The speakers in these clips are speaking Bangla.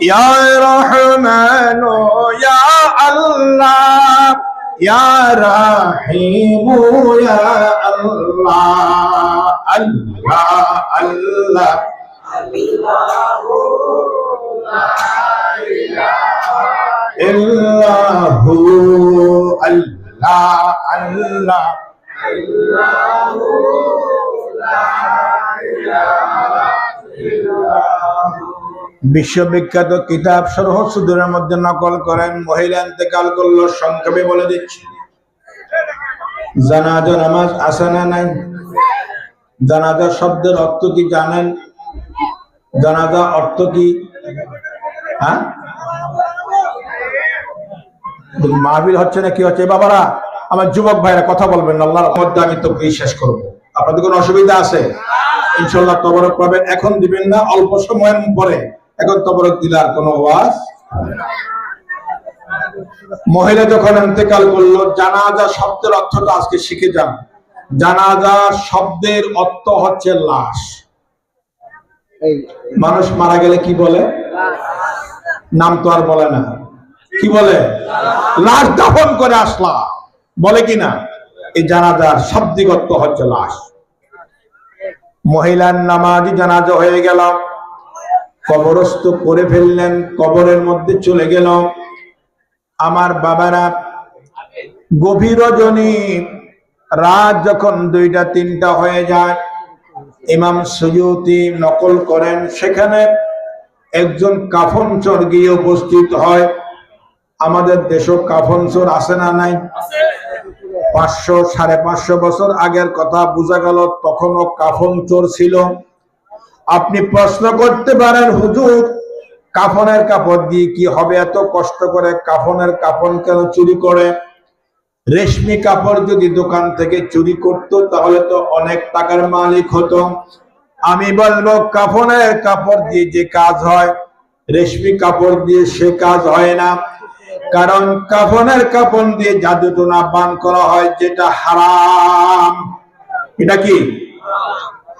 ইয়া রহমানু ইয়া আল্লাহ, ইয়া রাহিমু ইয়া আল্লাহ, আল্লাহ আল্লাহ আল্লাহু লা ইলাহা ইল্লাহু, আল্লাহ আল্লাহ আল্লাহু লা ইলাহা ইল্লাহু। বিশ্ববিখ্যাত কিতাব শরহ সুদূরের মধ্যে নকল করেন, মহিলা ইন্তেকাল করলো, সংক্ষেপে বলে দিচ্ছি। জানাজা নামাজ আছে না নাই? জানাজা শব্দের অর্থ কি জানেন? জানাজা অর্থ কি? হ্যাঁ, মাহফিল হচ্ছে না কি হচ্ছে? বাবারা, আমার যুবক ভাইরা কথা বলবেন, আল্লাহর মধ্যে আমি তো শেষ করবো। আপনাদের কোনো অসুবিধা আছে? ইনশাআল্লাহ তবরক পাবেন। এখন দিবেন না, অল্প সময়ের পরে। এখন তবরক দিলে আর কোনো ওয়াজ। মহিলা যখন ইন্তেকাল করলো, জানাজা শব্দের অর্থটা আজকে শিখে যান। জানাজা শব্দের অর্থ হচ্ছে লাশ। মানুষ মারা গেলে কি বলে? নাম তো আর বলে না, কি বলে? লাশ দাফন করে আসলা বলে কিনা? এই জানাজার শাব্দিক অর্থ হচ্ছে লাশ। মহিলার নামাজি জানাজা হয়ে গেল, কবরস্থ করে ফেললেন, কবরের মধ্যে চলে গেল। আমার বাবারা, গভীর রজনী, রাত যখন 2টা-3টা হয়ে যায়, ইমাম সুয়ুতি নকল করেন, সেখানে একজন কাফন চোর গিয়ে উপস্থিত হয়। আমাদের দেশে কাফন চোর আছে না নাই? 500-550 বছর আগের কথা, বোঝা গেল তখনও কাফন চোর ছিল। আপনি প্রশ্ন করতে পারেন, হুজুর কাফনের কাপড় দিয়ে কি হবে? এত কষ্ট করে কাফনের কাপড় কেন চুরি করে? রেশমি কাপড় যদি দোকান থেকে চুরি করত তাহলে তো অনেক টাকার মালিক হতো। আমি বলবো, কাফনের কাপড় দিয়ে যে কাজ হয়, রেশমি কাপড় দিয়ে সে কাজ হয় না। কারণ কাফনের কাপড় দিয়ে জাদুটোনা বান করা হয়, যেটা হারাম। এটা কি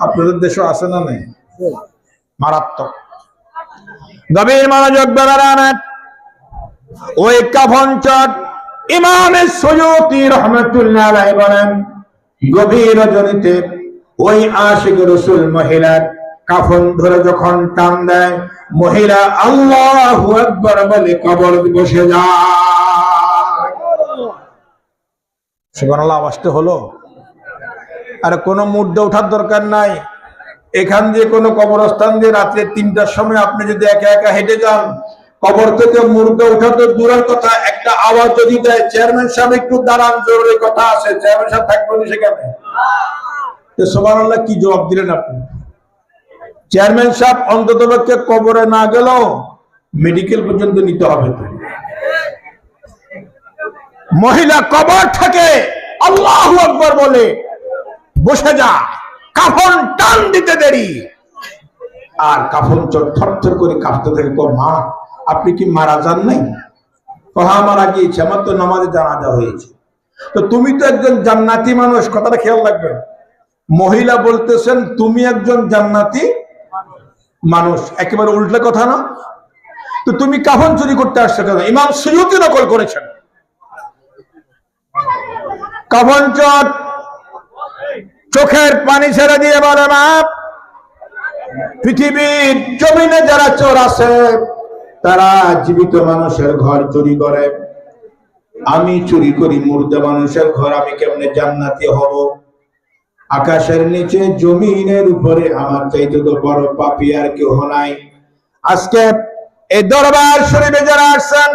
আপনাদের দেশে আছে না নাই? মারাত্মক। গভীর মনোযোগ বেড়ান। ওই কাফন চট ইমাম সুয়ুতি রাহমাতুল্লাহ আলাইহি বলেন, গভীর রজনীতে ওই আশিক রাসূল মহিলার কাফন ধরে যখন টান দেয়, মহিলা আল্লাহু আকবার বলে কবর বসে যায়। সুবহানাল্লাহ, আওয়াজটা হলো? আর কোনো মুদ্দা ওঠার দরকার নাই। এখান দিয়ে কোনো কবরস্থান দিয়ে রাত্রে 3টার সময় আপনি যদি একা একা হেঁটে যান, কবর থেকে মুর্দা উঠা তো দূরের কথা, একটা আওয়াজ যদি দেয়, চেয়ারম্যান সাহেব একটু দাঁড়ান, জরুরি কথা আছে, চেয়ারম্যান সাহেব থাকবেন সেখানে। সুবহানাল্লাহ, কি জবাব দিলেন আপনি? চেয়ারম্যান সাহেব অন্তত পক্ষে কবরে না গেলেও মেডিকেল পর্যন্ত নিতে হবে তো। মহিলা কবর থেকে আল্লাহু আকবার বলে বসে যায়, কাফন টান দিতে দেরি। আর কাফন চোর থরথর করে কাঁপতে থাকে, মা আপনি কি মারা যান নাই? হ্যাঁ মারা গিয়েছে, আমার তো নামাজে জানাজা হয়েছে। তো তুমি তো একজন জান্নাতি মানুষ, কথাটা খেয়াল রাখবেন। মহিলা বলতেছেন তুমি একজন জান্নাতি মানুষ, একেবারে উল্টা কথা না? তো তুমি কাফন চুরি করতে আসছো কেন? ইমাম সুয়ুতি নকল করেছেন। কাফন চোর চোখের পানি ছেড়ে দিয়ে বলে, মা পৃথিবীর জমিনে যারা চোর আছে তারা জীবিত মানুষের ঘর চুরি করে, আমি চুরি করি মুর্দা মানুষের ঘর, আমি কেমনে জান্নাতি হব? আকাশের নিচে জমিনের উপরে আমার চাইতে তো বড় পাপী আর কেউ নাই। আজকে এই দরবার শরীফে যারা আসছেন,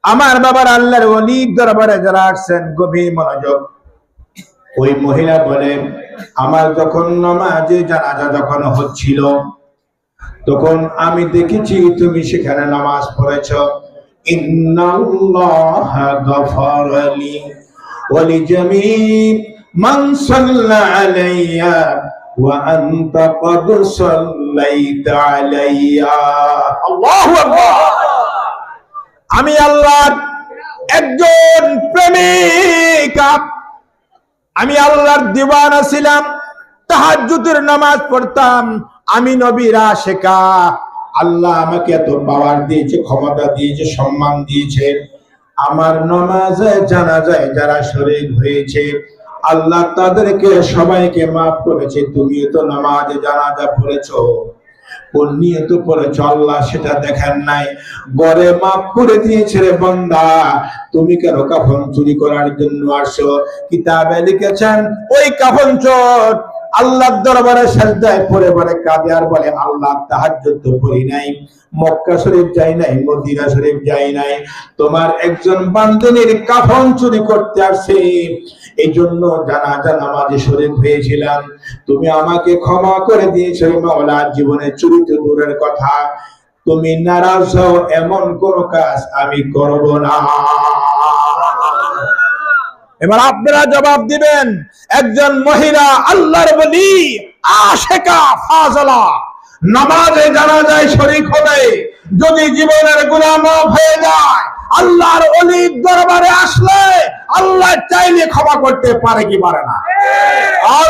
আমার বাবার আল্লাহর ওলি দরবারে যারা আসছেন, গভীর মনোযোগ। ওই মহিলা বলেন, আমার যখন নামাজে জানাজা যখন হচ্ছিল, তখন আমি দেখেছি তুমি সেখানে নামাজ পড়েছ। ইন্নাল্লাহা গাফারা লি ওয়া লিজামি মান সাল্লা আলাইয়া ওয়া আনতা ক্বাদ সাল্লাইতা আলাইয়া। আল্লাহু আকবার। আমি আল্লাহর একজন প্রেমিকা, আমি আল্লাহর দিওয়ানা ছিলাম, তাহাজ্জুদের নামাজ পড়তাম, আমি নবীর আশিকা। আল্লাহ আমাকে এত পাওয়ার দিয়েছে, ক্ষমতা দিয়েছে, সম্মান দিয়েছে, আমার নামাজে জানাজায় যারা শরীক হয়েছে আল্লাহ তাদেরকে সবাইকে মাফ করেছে। তুমিও তো নামাজে জানাজা পড়েছো, কোন নিয়ত পড়েছো আল্লাহ সেটা দেখেন নাই, গড়ে মাফ করে দিয়েছে রে বান্দা। তুমি কেন কাফন চুরি করার জন্য আসো? কিতাবে লিখেছেন ওই কাফন চোর আল্লাহর দরবারে সাজদায় পড়ে পড়ে কাঁদে আর বলে, আল্লাহ তাহাজ্জুদ তো পড়ি নাই, মক্কা শরীফ যাই নাই, মদিনা শরীফ যাই নাই, তোমার একজন বান্দিনীর কাফন চুরি করতে আসে, এই জন্য জানাজা নামাজে শরীক হয়েছিলাম, তুমি আমাকে ক্ষমা করে দিয়েছো মাওলা। জীবনে চুরি তো দূরের কথা, তুমি নারাজ হও এমন কোন কাজ আমি করব না। এবার আপনারা জবাব দিবেন, একজন মহিলা আল্লাহর ওলি আশিকা ফাজলা নামাজে জানাজায় শরীক হবে, যদি জীবনের গুনাহ মাফ হয়ে যায়, আল্লাহর ওলির দরবারে আসলে আল্লাহ চাইলে ক্ষমা করতে পারে কি পারে না? আর